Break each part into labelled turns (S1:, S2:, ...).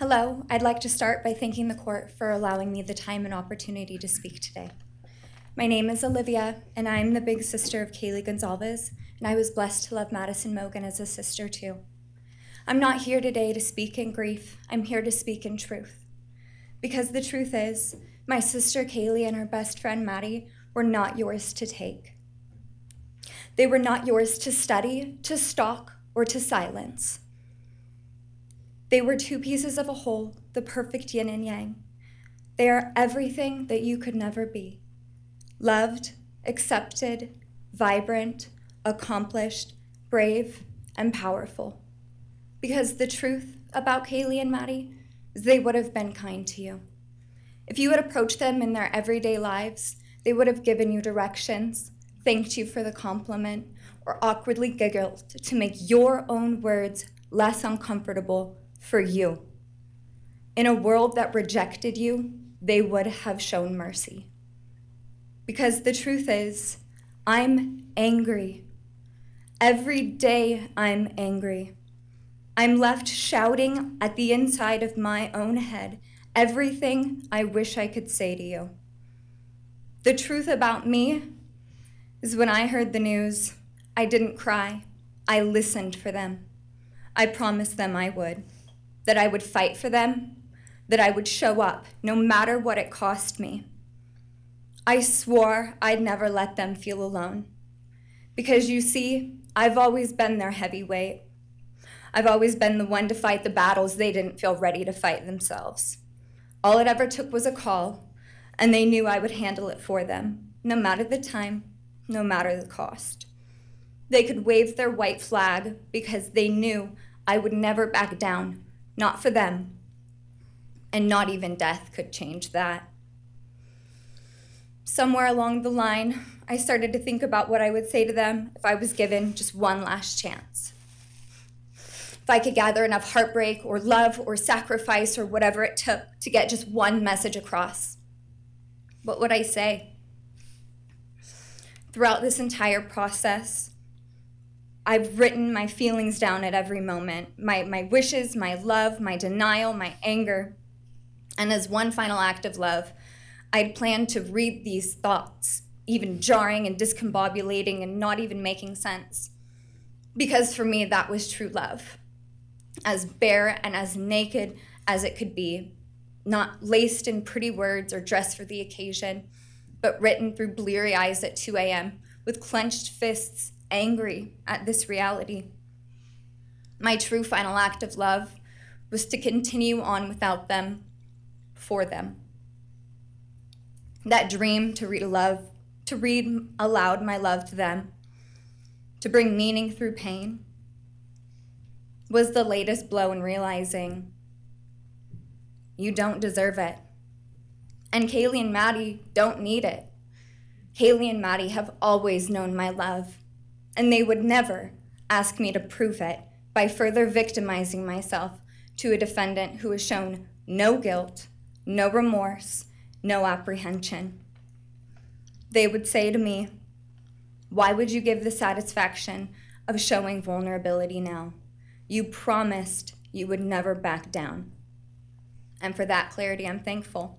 S1: Hello, I'd like to start by thanking the court for allowing me the time and opportunity to speak today. My name is Olivia, and I'm the big sister of Kaylee Goncalves, and I was blessed to love Madison Mogan as a sister too. I'm not here today to speak in grief, I'm here to speak in truth. Because the truth is, my sister Kaylee and her best friend Maddie were not yours to take. They were not yours to study, to stalk, or to silence. They were two pieces of a whole, the perfect yin and yang. They are everything that you could never be. Loved, accepted, vibrant, accomplished, brave, and powerful. Because the truth about Kaylee and Maddie is they would have been kind to you. If you had approached them in their everyday lives, they would have given you directions, thanked you for the compliment, or awkwardly giggled to make your own words less uncomfortable for you. In a world that rejected you, they would have shown mercy. Because the truth is, I'm angry. Every day I'm angry. I'm left shouting at the inside of my own head everything I wish I could say to you. The truth about me is when I heard the news, I didn't cry. I listened for them. I promised them I would. That I would fight for them, that I would show up, no matter what it cost me. I swore I'd never let them feel alone. Because you see, I've always been their heavyweight. I've always been the one to fight the battles they didn't feel ready to fight themselves. All it ever took was a call, and they knew I would handle it for them, no matter the time, no matter the cost. They could wave their white flag because they knew I would never back down. Not for them, and not even death could change that. Somewhere along the line, I started to think about what I would say to them if I was given just one last chance. If I could gather enough heartbreak or love or sacrifice or whatever it took to get just one message across, what would I say? Throughout this entire process, I've written my feelings down at every moment, my wishes, my love, my denial, my anger. And as one final act of love, I'd planned to read these thoughts, even jarring and discombobulating and not even making sense. Because for me, that was true love. As bare and as naked as it could be, not laced in pretty words or dressed for the occasion, but written through bleary eyes at 2 a.m. with clenched fists, angry at this reality. My true final act of love was to continue on without them, for them. That dream to read aloud my love to them, to bring meaning through pain, was the latest blow in realizing you don't deserve it. And Kaylee and Maddie don't need it. Kaylee and Maddie have always known my love, and they would never ask me to prove it by further victimizing myself to a defendant who has shown no guilt, no remorse, no apprehension. They would say to me, "Why would you give the satisfaction of showing vulnerability now? You promised you would never back down." And for that clarity, I'm thankful.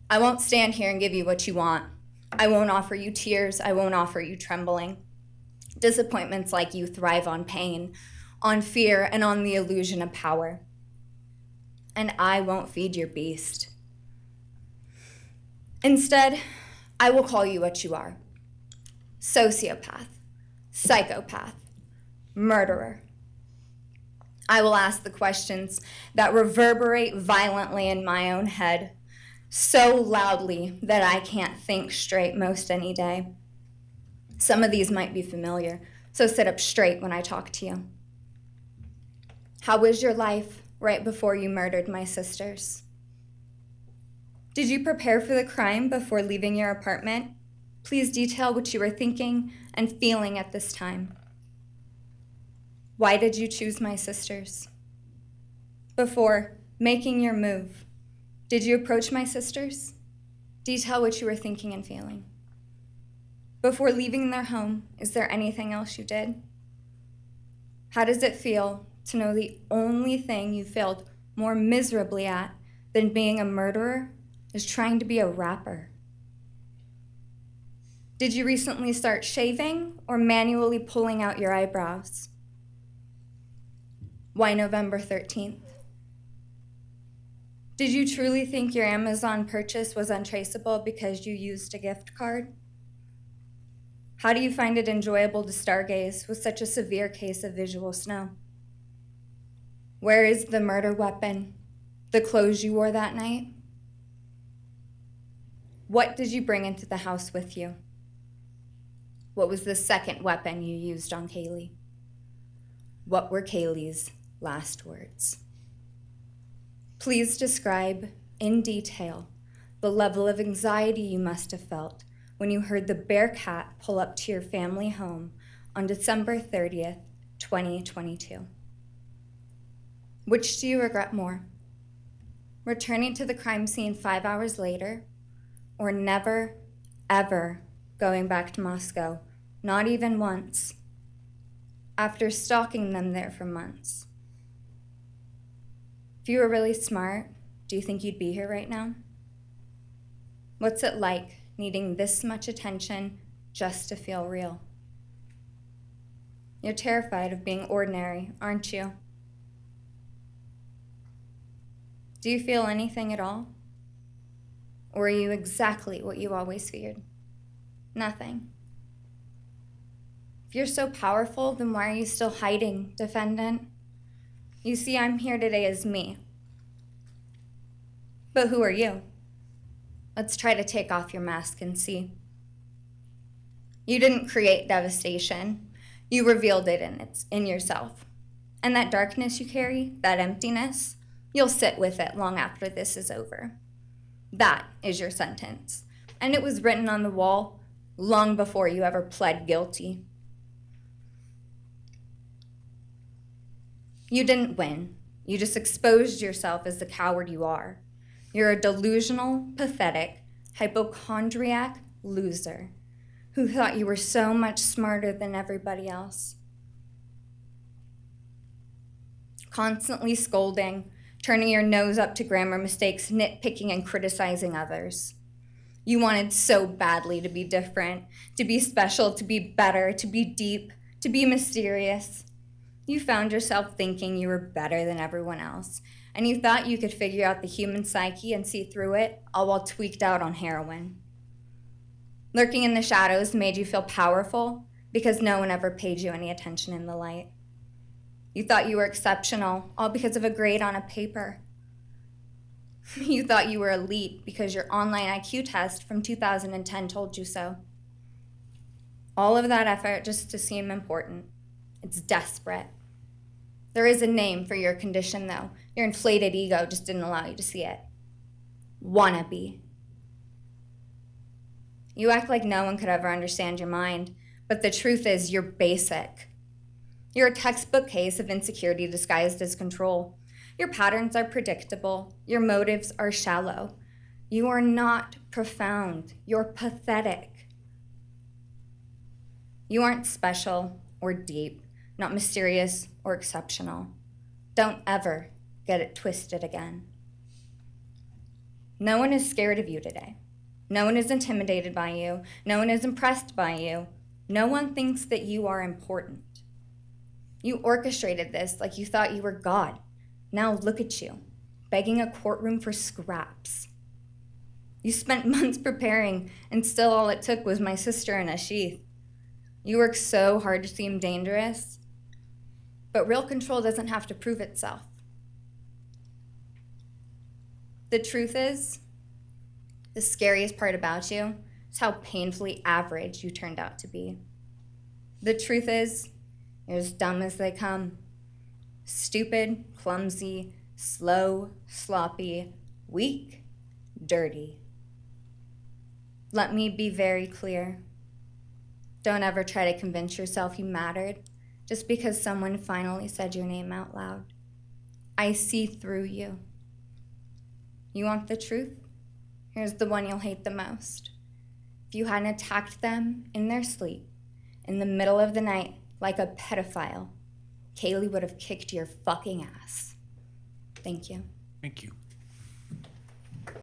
S1: I won't stand here and give you what you want. I won't offer you tears. I won't offer you trembling. Disappointments like you thrive on pain, on fear, and on the illusion of power. And I won't feed your beast. Instead, I will call you what you are. Sociopath, psychopath, murderer. I will ask the questions that reverberate violently in my own head, so loudly that I can't think straight most any day. Some of these might be familiar, so sit up straight when I talk to you. How was your life right before you murdered my sisters? Did you prepare for the crime before leaving your apartment? Please detail what you were thinking and feeling at this time. Why did you choose my sisters? Before making your move, did you approach my sisters? Detail what you were thinking and feeling. Before leaving their home, is there anything else you did? How does it feel to know the only thing you failed more miserably at than being a murderer is trying to be a rapper. Did you recently start shaving or manually pulling out your eyebrows? Why November 13th? Did you truly think your Amazon purchase was untraceable because you used a gift card? How do you find it enjoyable to stargaze with such a severe case of visual snow? Where is the murder weapon? The clothes you wore that night? What did you bring into the house with you? What was the second weapon you used on Kaylee? What were Kaylee's last words? Please describe in detail the level of anxiety you must have felt when you heard the Bearcat pull up to your family home on December 30th, 2022. Which do you regret more? Returning to the crime scene 5 hours later, or never, ever going back to Moscow, not even once, after stalking them there for months? If you were really smart, do you think you'd be here right now? What's it like needing this much attention just to feel real? You're terrified of being ordinary, aren't you? Do you feel anything at all? Or are you exactly what you always feared? Nothing. If you're so powerful, then why are you still hiding, defendant? You see, I'm here today as me. But who are you? Let's try to take off your mask and see. You didn't create devastation. You revealed it in yourself. And that darkness you carry, that emptiness, you'll sit with it long after this is over. That is your sentence. And it was written on the wall long before you ever pled guilty. You didn't win. You just exposed yourself as the coward you are. You're a delusional, pathetic, hypochondriac loser who thought you were so much smarter than everybody else. Constantly scolding, turning your nose up to grammar mistakes, nitpicking and criticizing others. You wanted so badly to be different, to be special, to be better, to be deep, to be mysterious. You found yourself thinking you were better than everyone else, and you thought you could figure out the human psyche and see through it, all while tweaked out on heroin. Lurking in the shadows made you feel powerful because no one ever paid you any attention in the light. You thought you were exceptional, all because of a grade on a paper. You thought you were elite because your online IQ test from 2010 told you so. All of that effort just to seem important. It's desperate. There is a name for your condition, though. Your inflated ego just didn't allow you to see it. Wannabe. You act like no one could ever understand your mind, but the truth is you're basic. You're a textbook case of insecurity disguised as control. Your patterns are predictable. Your motives are shallow. You are not profound. You're pathetic. You aren't special or deep, not mysterious or exceptional. Don't ever get it twisted again. No one is scared of you today. No one is intimidated by you. No one is impressed by you. No one thinks that you are important. You orchestrated this like you thought you were God. Now look at you, begging a courtroom for scraps. You spent months preparing, and still all it took was my sister in a sheath. You work so hard to seem dangerous, but real control doesn't have to prove itself. The truth is, the scariest part about you is how painfully average you turned out to be. The truth is, you're as dumb as they come. Stupid, clumsy, slow, sloppy, weak, dirty. Let me be very clear. Don't ever try to convince yourself you mattered just because someone finally said your name out loud. I see through you. You want the truth? Here's the one you'll hate the most. If you hadn't attacked them in their sleep, in the middle of the night, like a pedophile, Kaylee would have kicked your fucking ass. Thank you.
S2: Thank you.